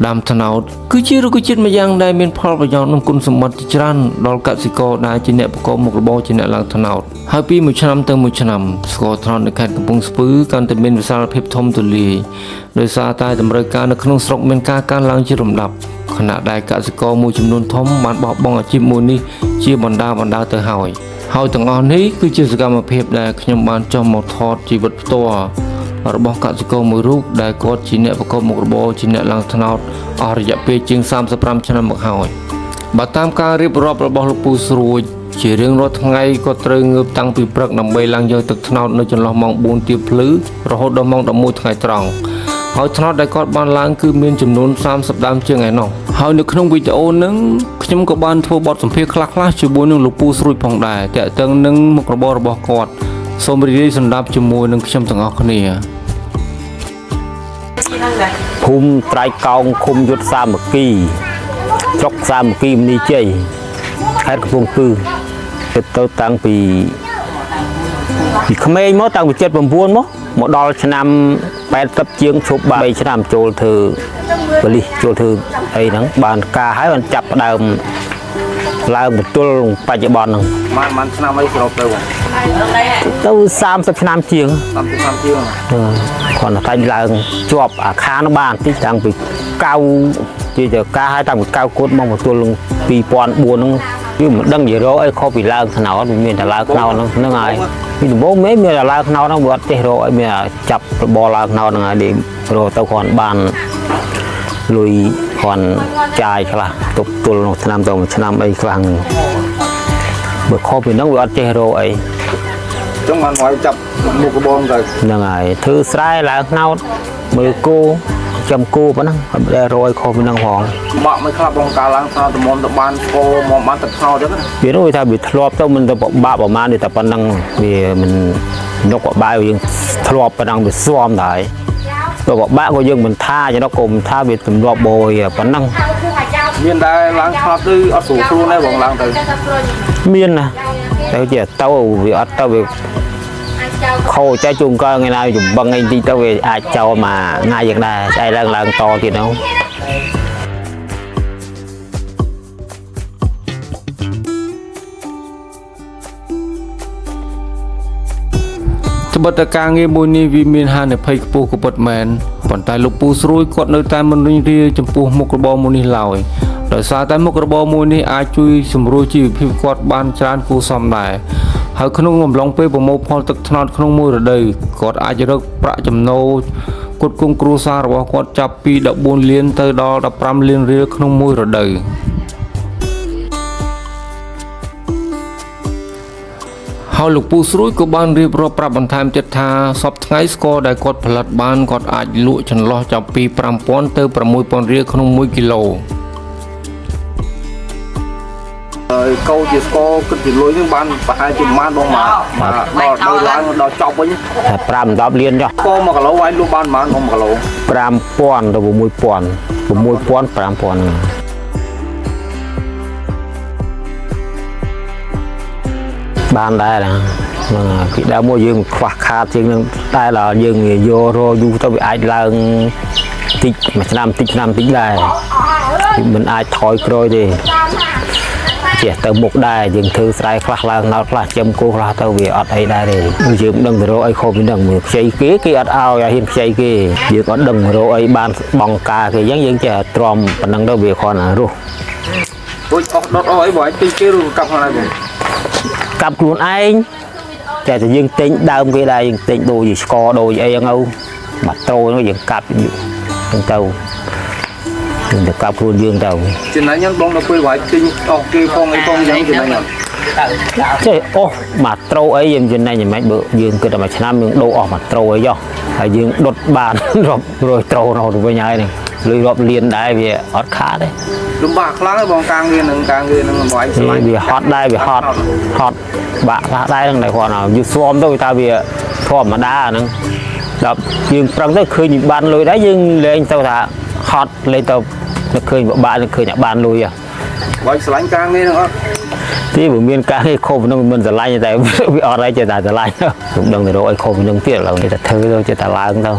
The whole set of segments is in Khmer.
ដាំត្នោតគឺជារុក្ខជាតិមួយយ៉ាងដែលមានផលប្រយោជន៍និងគុណសម្បត្តិជាច្រើនដល់កសិករដែលជាអ្នកប្រកបមុខរបរជាអ្នកឡើងត្នោតហើយពីមួយឆ្នាំទៅមួយឆ្នាំស្ករត្នោតនៅខេត្តកំពង់ស្ពឺកាន់តែមានវិសាលភាពធំទូលាយដោយសារតែតម្រូវការនៅក្នុងស្រុកមានការកើនឡើងជាលំដាប់ខណៈដែលកសិករមួយចំនួនធំបានបោះបង់អាជីពមួយនេះជាបណ្ដាទៅហើយទាំងអស់នេះគឺជាសកម្មភាពដែលខ្ញុំបានចុះមកថតជីវិតផ្ទាល់របស់កសិករមួយរូបដែលគាត់ជាអ្នកប្រកបមុខរបរជាអ្នកឡើងត្នោតអស់រយៈពេលជាង35ឆ្នាំមកហើយបើតាមការរៀបរាប់របស់លោកពូស្រួចជារៀងរាល់ថ្ងៃគាត់ត្រូវងើបតាំងពីព្រឹកដើម្បីឡើងយកទឹកត្នោតនៅចន្លោះម៉ោង4ទៀបភ្លឺរហូតដល់ម៉ោង11ថ្ងៃត្រង់ហើយត្នោតដែលគាត់បានឡើងគឺមានចំនួន30ដើមជាងឯណោះហើយនៅក្នុងវីដេអូហ្នឹងខ្ញុំក៏បានធ្វើបទសម្ភាសន៍ខ្លះៗជាមួយនឹងលោកពូស្រួចផងដែរតាក់ទងនឹងមុខរបររបស់គាត់សូមរីករាយស្ដាប់ជាមួយនឹងខ្ញុំទាំងអស់គ្នាភូមិត្រៃកោងឃុំយុទ្ធសាមគ្គីស្រុកសាមគ្គីមនីជ័យខេត្តកំពង់ស្ពឺទៅតាំងពីក្មេងមកតាំងពី79មកដល់ឆ្នាំ80ជាងឈប់បាន3ឆ្នាំចូលធ្វើបលិសចូលធ្វើអីហ្នឹងបានការហើយបានចាប់ផ្ដើមឡើងបន្ទល់បច្ចុប្បន្នហ្នឹងបានឆ្នាំអីសរុបទៅបងទៅ30ឆ្នាំជាង30ឆ្នាំជាងគាត់តែឡើងជាប់អាខានបានទីតាំងពី9ជាការឲ្យតាំងពី9គត់មកបន្ទល់2004ហ្នឹងវាមិនដឹងនិយាយរកអីខុសពីឡើងថ្នោតមានតែឡើងថ្នោតហ្នឹងហើយពីដំបូងមានតែឡើងថ្នោតហ្នឹងវាអត់ចេះរកអីមានចាប់របរឡើងថ្នោតហ្នឹងហើយរកទៅគាត់បានលុយគាត់ចាយខ្លះទប់ទល់ក្នុងឆ្នាំទៅមួយឆ្នាំអីខ្លះបើខុសពីហ្នឹងវាអត់ចេះរកអីចឹងបានមកចាប់មុខរបរទៅហ្នឹងហើយធ្វើស្រែឡើងថ្នោតមើលគោចំគោប៉ុណ្ណឹងអត់ដែលរយខុសពីហ្នឹងផងបាក់មិនខ្លះបងការឡើងថ្នោតត្មទៅបានស្គរមកបានទឹកថ្នោតចឹងវានោះថាវាធ្លាប់ទៅមិនទៅបាក់ប្រហែលទេតែប៉ុណ្ណឹងវាមិននុកបាយយើងធ្លាប់ប៉ុណ្ណឹងវាស៊ាំដែរទៅបាក់ក៏យើងមិនថាចឹងក៏មិនថាវាទម្លាប់បយប៉ុណ្ណឹងមានដែរឡើងថ្នោតទៅអត់ស្រួលខ្លួនទេបងឡើងទៅមានណាទៅជាទៅវាអត់ទៅវាខោចែកជុំកថ្ងៃណាចំបឹងអីទីទៅវាអាចចោលមកថ្ងៃយ៉ាងដែរស្អែកឡើងតទៀតហ្នឹងត្បិតតែការងារមួយនេះវាមានហានិភ័យខ្ពស់ក៏ពិតមែនប៉ុន្តែលោកពូស្រួយគាត់នៅតែមិនរុញរាចំពោះមុខរបរមួយនេះឡើយដោយសារតែមុខរបរមួយនេះអាចជួយសម្រួលជីវភាពគាត់បានច្រើនគួរសមដែរហើយក្នុងអំឡុងពេលប្រមូលផលទឹកត្នោតក្នុងមួយរដូវគាត់អាចរកប្រាក់ចំណូលគុតគង់គ្រួសាររបស់គាត់ចាប់ពី14លានទៅដល់15លានរៀលក្នុងមួយរដូវហើយលោកពូស្រួយក៏បានរៀបរាប់ប្រាប់បន្ថែមទៀតថាសពថ្ងៃស្ករដែលគាត់ផលិតបានគាត់អាចលក់ចន្លោះចាប់ពី5000ទៅ6000រៀលក្នុង1គីឡូហើយកោជាស្គរគិតពីលុយហ្នឹងបានប្រហែលជាប្រហែលបងមកដល់ឡើងដល់ចប់វិញតែ5 10លានចុះស្គរ1គីឡូឲ្យលក់បានប្រហែល1គីឡូ5000ទៅ6000 5000បានដែរណាពីដើមមកយើងខ្វះខាតជាងនឹងតែដល់យើងយករយូរទៅវាអាចឡើងតិចមួយឆ្នាំតិចដែរមិនអាចថយក្រោយទេចេះទៅមុខដែរយើងធ្វើស្រែខ្លះឡើងណោតខ្លះចំគោខ្លះទៅវាអត់អីដែរទេយើងមិនដឹងទៅរកអីខុសពីហ្នឹងមើលខ្ចីគេអត់ឲ្យហ៊ានខ្ចីគេយើងអត់ដឹងរកអីបានបងការគេអញ្ចឹងយើងចេះទ្រាំប៉ុណ្ណឹងទៅវាគ្រាន់តែរស់ដូចអស់ដុតអស់អីបើអាចទិញគេឬកាប់ខ្លួនឯងបងកាប់ខ្លួនឯងតែយើងទិញដើមគេដែរយើងទិញដូចជាស្ករដូចអីហ្នឹងបាត់ត្រូនោះយើងកាប់ហ្នឹងទៅយើងទៅកាប់ខ្លួនយើងទៅចំណេញហ្នឹងបងដល់ពេលវាយទិញអស់គេផងអីផងយ៉ាងចំណេញហ្នឹងចេះអស់មួយត្រូអីយើងចំណេញមិនបើយើងគិតតែមួយឆ្នាំយើងដូរអស់មួយត្រូអីចុះហើយយើងដុតបានរាប់រយត្រូរហូតវិញហើយនេះលុយរាប់លានដែរវាអត់ខាតទេលំបាកខ្លាំងបងការងារនឹងវាយឆ្លាញ់វាហត់ដែរវាហត់បាក់ខ្លះដែរហ្នឹងតែគាត់យូរស្វមទៅថាវាធម្មតាហ្នឹងដល់យើងប្រឹងទៅឃើញបានលុយដែរយើងលេងទៅថាហត់លេងទៅឃើញពិបាកឃើញបានលុយវាយឆ្លាញ់ការងារហ្នឹងអត់ទីបើមានការងារខុសហ្នឹងមិនឆ្លាញ់តែវាអត់ហើយចេះតែឆ្លាញ់ខ្ញុំដឹងទៅរកឲ្យខុសហ្នឹងទៀតឥឡូវចេះតែធ្វើទៅចេះតែឡើងទៅ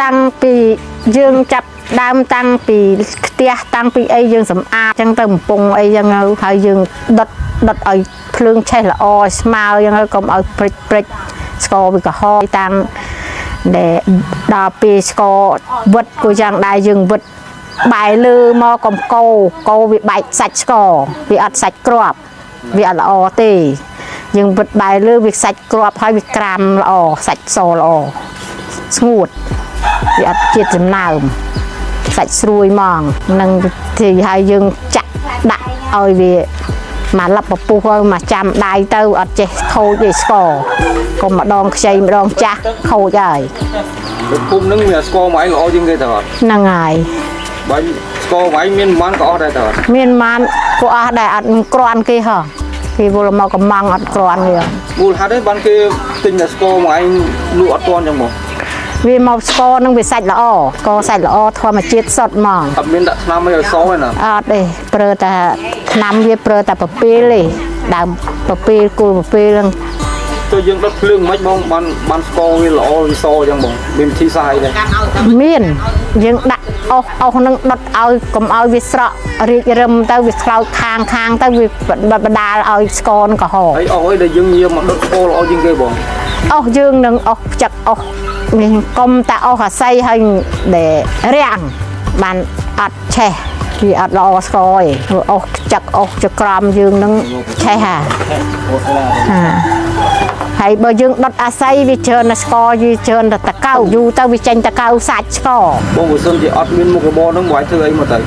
តាំងពីយើងចាប់ដើមតាំងពីផ្ទះតាំងពីអីយើងសម្អាតចឹងទៅកំពុងអីចឹងហើយយើងដុតឲ្យភ្លើងឆេះល្អស្មើចឹងហើយកុំឲ្យព្រិចស្ករវាក្រហមតាំងដែលដល់ពេលស្ករវិតក៏យ៉ាងដែរយើងវិតបាយលើមកកំកោវាបែកសាច់ស្ករវាអត់សាច់ក្របវាអត់ល្អទេយើងវិតបាយលើវាសាច់ក្របហើយវាក្រាមល្អសាច់សល្អស្ងួតវាអត់ជាតិចំណើមសាច់ស្រួយហ្មងនឹងទីហើយយើងចាក់ដាក់ឲ្យវាមកលឹបពពុះឲ្យមកចាំដៃទៅអត់ចេះខូចទេស្ករកុំម្ដងខ្ចីម្ដងចាស់ខូចហើយពុំនឹងមានស្ករមកឯងល្អជាងគេទៅអត់ហ្នឹងហើយបាញ់ស្ករមកឯងមានប៉ុន្មានក៏អស់ដែរទៅអត់មានប៉ុន្មានក៏អស់ដែរអត់ក្រាន់គេហ៎គេវល់មកកំងអត់ក្រាន់គេមូលហេតុឯងបានគេទិញតែស្ករមកឯងលក់អត់ទាន់ចឹងមកវាមកស្ករនឹងវាសាច់ល្អស្ករសាច់ល្អធម្មជាតិសុទ្ធហ្មងអត់មានដាក់ថ្នាំអីឲ្យសទេណាអត់ទេប្រើតែថ្នាំវាប្រើតែប្រពេលទេដើមប្រពេលគល់ប្រពេលហ្នឹងទៅយើងដុតភ្លើងមិនបងបានស្ករវាល្អវាសចឹងបងមានវិធីសាស្ត្រអីដែរមានយើងដាក់អុសហ្នឹងដុតឲ្យកុំឲ្យវាស្រក់រីករឹមទៅវាខ្លោចខាងទៅវាបដាលឲ្យស្ករនឹងក្រហមហើយអុសអីដែលយើងយកមកដុតស្ករល្អជាងគេបងអុសយើងនឹងអុសចាក់អុសនេះកុំតែអុសអាស័យហើយដែលរាំងបានអត់ឆេះវាអត់ល្អស្ករទេអុសចាក់អុសចក្រមយើងនឹងឆេះហើយបើយើងដុតអាស័យវាច្រើនស្ករវាច្រើនតែតកៅយូរទៅវាចេញតកៅសាច់ស្ករបងបើសិនជាអត់មានមុខរបរហ្នឹងមិនអាចធ្វើអីមកទៅ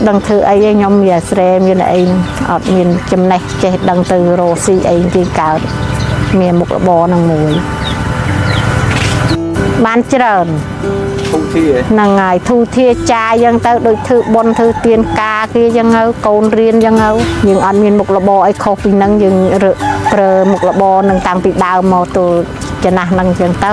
ដឹងធ្វើអីទេខ្ញុំមានស្រែមានអីអត់មានចំណេះចេះដឹងទៅរកស៊ីអីគេកើតមានមុខរបរហ្នឹងមួយបានច្រើនធូធាហ្នឹងហើយធូធាចាយយ៉ាងទៅដូចធ្វើបុណ្យធ្វើទានការគេយ៉ាងទៅកូនរៀនយ៉ាងទៅយើងអត់មានមុខរបរអីខុសពីហ្នឹងយើងប្រើមុខរបរហ្នឹងតាំងពីដើមមកទល់ចំណាស់ហ្នឹងចឹងទៅ